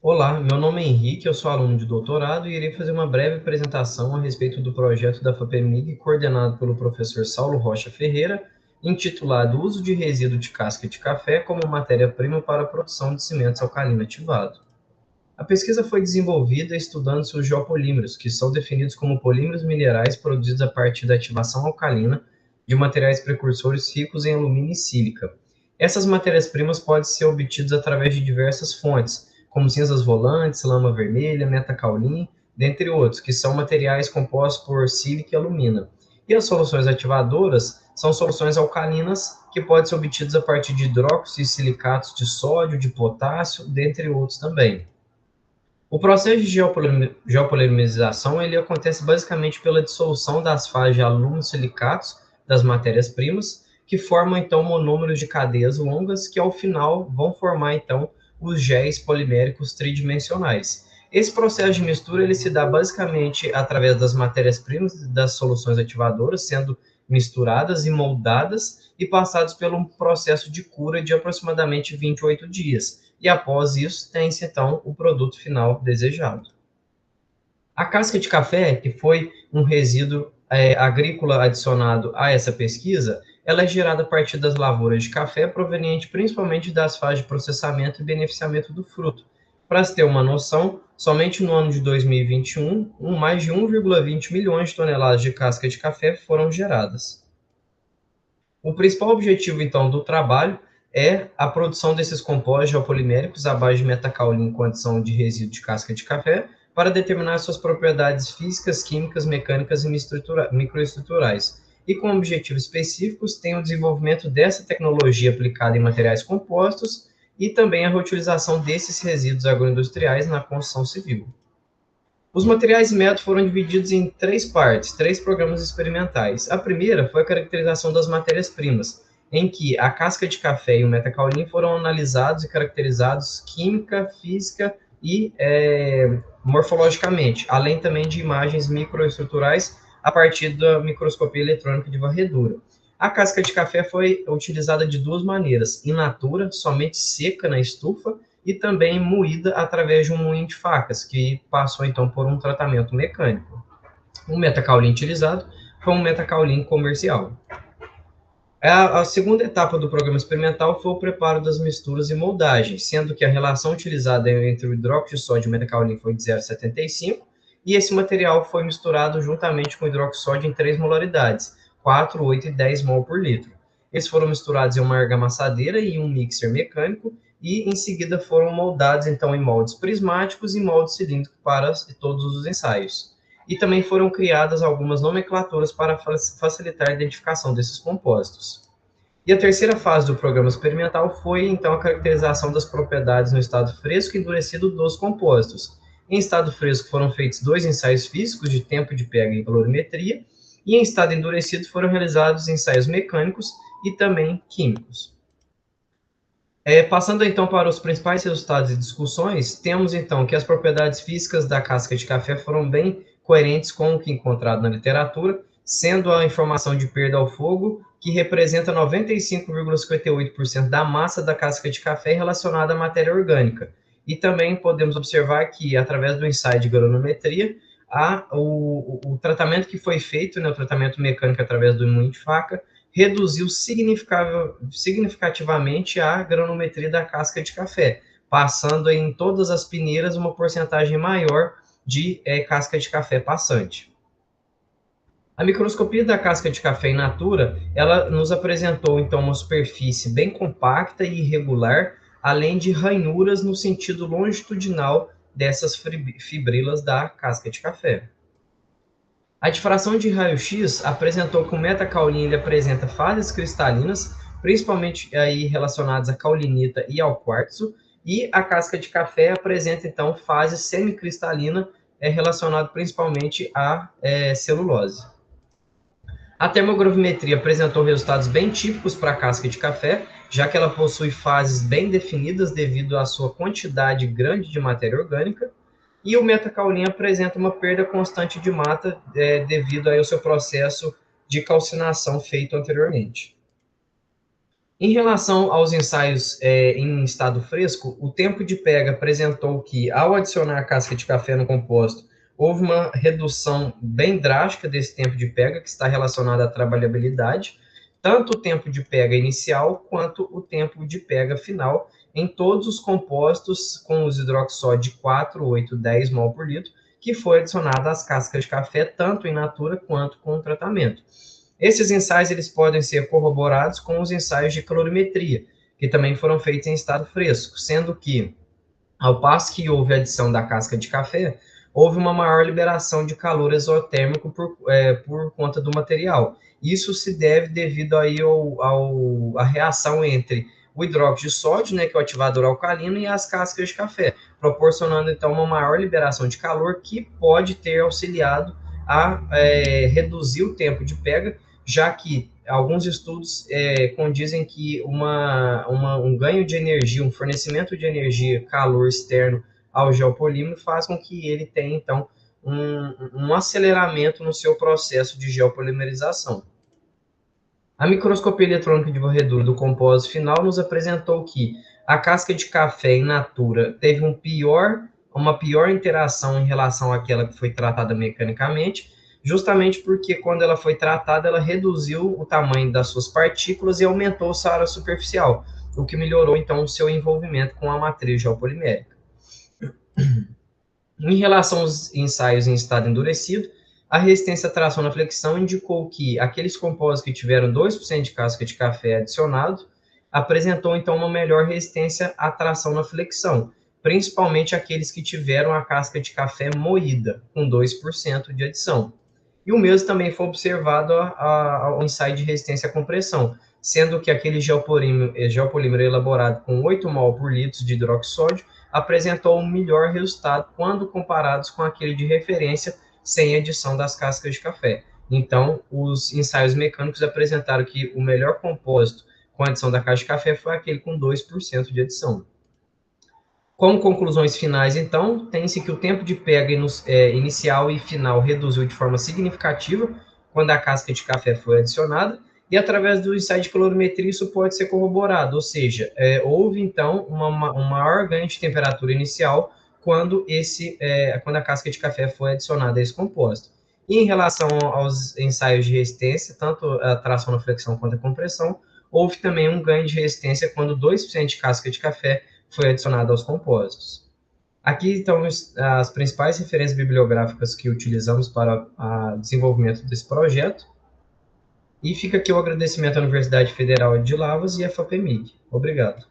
Olá, meu nome é Henrique, eu sou aluno de doutorado e irei fazer uma breve apresentação a respeito do projeto da FAPEMIG, coordenado pelo professor Saulo Rocha Ferreira, intitulado Uso de resíduo de casca de café como matéria-prima para a produção de cimentos alcalino ativado. A pesquisa foi desenvolvida estudando-se os geopolímeros, que são definidos como polímeros minerais produzidos a partir da ativação alcalina de materiais precursores ricos em alumínio e sílica. Essas matérias-primas podem ser obtidas através de diversas fontes, como cinzas volantes, lama vermelha, metacaolin, dentre outros, que são materiais compostos por sílica e alumina. E as soluções ativadoras são soluções alcalinas que podem ser obtidas a partir de hidróxidos e silicatos de sódio, de potássio, dentre outros também. O processo de geopolimerização ele acontece basicamente pela dissolução das fases de alumino-silicatos das matérias-primas, que formam então monômeros de cadeias longas, que ao final vão formar então os géis poliméricos tridimensionais. Esse processo de mistura ele se dá basicamente através das matérias-primas das soluções ativadoras sendo misturadas e moldadas e passadas por um processo de cura de aproximadamente 28 dias e após isso tem-se então o produto final desejado. A casca de café, que foi um resíduo agrícola adicionado a essa pesquisa, ela é gerada a partir das lavouras de café proveniente principalmente das fases de processamento e beneficiamento do fruto. Para se ter uma noção, somente no ano de 2021, mais de 1,20 milhões de toneladas de casca de café foram geradas. O principal objetivo, então, do trabalho é a produção desses compostos geopoliméricos à base de metacaolina em condição de resíduo de casca de café para determinar suas propriedades físicas, químicas, mecânicas e microestruturais. E com objetivos específicos, tem o desenvolvimento dessa tecnologia aplicada em materiais compostos e também a reutilização desses resíduos agroindustriais na construção civil. Os materiais e métodos foram divididos em três partes, três programas experimentais. A primeira foi a caracterização das matérias-primas, em que a casca de café e o metacaolin foram analisados e caracterizados química, física e morfologicamente, além também de imagens microestruturais a partir da microscopia eletrônica de varredura. A casca de café foi utilizada de duas maneiras, in natura, somente seca na estufa, e também moída através de um moinho de facas, que passou então por um tratamento mecânico. O metacaolin utilizado foi um metacaolin comercial. A segunda etapa do programa experimental foi o preparo das misturas e moldagens, sendo que a relação utilizada entre o hidróxido de sódio e o metacaolin foi de 0,75, e esse material foi misturado juntamente com o hidróxido de sódio em 3 molaridades, 4, 8 e 10 mol por litro. Eles foram misturados em uma argamassadeira e um mixer mecânico, e em seguida foram moldados então em moldes prismáticos e moldes cilíndricos para todos os ensaios. E também foram criadas algumas nomenclaturas para facilitar a identificação desses compostos. E a terceira fase do programa experimental foi, então, a caracterização das propriedades no estado fresco e endurecido dos compostos. Em estado fresco foram feitos 2 ensaios físicos de tempo de pega e calorimetria, e em estado endurecido foram realizados ensaios mecânicos e também químicos. Passando então para os principais resultados e discussões, temos então que as propriedades físicas da casca de café foram bem coerentes com o que é encontrado na literatura, sendo a informação de perda ao fogo, que representa 95,58% da massa da casca de café relacionada à matéria orgânica. E também podemos observar que, através do ensaio de granulometria, o tratamento que foi feito, né, o tratamento mecânico através do moinho de faca, reduziu significativamente a granometria da casca de café, passando em todas as peneiras uma porcentagem maior de casca de café passante. A microscopia da casca de café in natura, ela nos apresentou então uma superfície bem compacta e irregular, além de ranhuras no sentido longitudinal dessas fibrilas da casca de café. A difração de raio-x apresentou que o metacaolin ele apresenta fases cristalinas, principalmente aí relacionadas à caulinita e ao quartzo, e a casca de café apresenta então fase semicristalina relacionada principalmente à celulose. A termogravimetria apresentou resultados bem típicos para a casca de café, já que ela possui fases bem definidas devido à sua quantidade grande de matéria orgânica, e o metacaolin apresenta uma perda constante de massa devido ao seu processo de calcinação feito anteriormente. Em relação aos ensaios em estado fresco, o tempo de pega apresentou que, ao adicionar a casca de café no composto, houve uma redução bem drástica desse tempo de pega, que está relacionado à trabalhabilidade, tanto o tempo de pega inicial quanto o tempo de pega final, em todos os compostos com os hidroxó de 4, 8, 10 mol por litro, que foi adicionado às cascas de café, tanto in natura quanto com o tratamento. Esses ensaios eles podem ser corroborados com os ensaios de calorimetria, que também foram feitos em estado fresco, sendo que, ao passo que houve adição da casca de café, houve uma maior liberação de calor exotérmico por conta do material. Isso se deve devido aí à reação entre o hidróxido de sódio, né, que é o ativador alcalino, e as cascas de café, proporcionando então uma maior liberação de calor que pode ter auxiliado a reduzir o tempo de pega, já que alguns estudos condizem que um ganho de energia, um fornecimento de energia, calor externo ao geopolímero faz com que ele tenha, então, um aceleramento no seu processo de geopolimerização. A microscopia eletrônica de varredura do compósito final nos apresentou que a casca de café in natura teve uma pior interação em relação àquela que foi tratada mecanicamente, justamente porque quando ela foi tratada, ela reduziu o tamanho das suas partículas e aumentou sua área superficial, o que melhorou então o seu envolvimento com a matriz geopolimérica. Em relação aos ensaios em estado endurecido, a resistência à tração na flexão indicou que aqueles compósitos que tiveram 2% de casca de café adicionado apresentou então uma melhor resistência à tração na flexão, principalmente aqueles que tiveram a casca de café moída, com 2% de adição. E o mesmo também foi observado ao ensaio de resistência à compressão, sendo que aquele geopolímero elaborado com 8 mol por litro de hidroxódio apresentou um melhor resultado quando comparados com aquele de referência sem adição das cascas de café. Então, os ensaios mecânicos apresentaram que o melhor compósito com adição da casca de café foi aquele com 2% de adição. Como conclusões finais, então, tem-se que o tempo de pega inicial e final reduziu de forma significativa quando a casca de café foi adicionada, e através do ensaio de calorimetria isso pode ser corroborado, ou seja, houve então um maior ganho de temperatura inicial quando a casca de café foi adicionada a esse composto. E em relação aos ensaios de resistência, tanto a tração na flexão quanto a compressão, houve também um ganho de resistência quando 2% de casca de café foi adicionado aos compósitos. Aqui estão as principais referências bibliográficas que utilizamos para o desenvolvimento desse projeto. E fica aqui o agradecimento à Universidade Federal de Lavras e à FAPEMIG. Obrigado.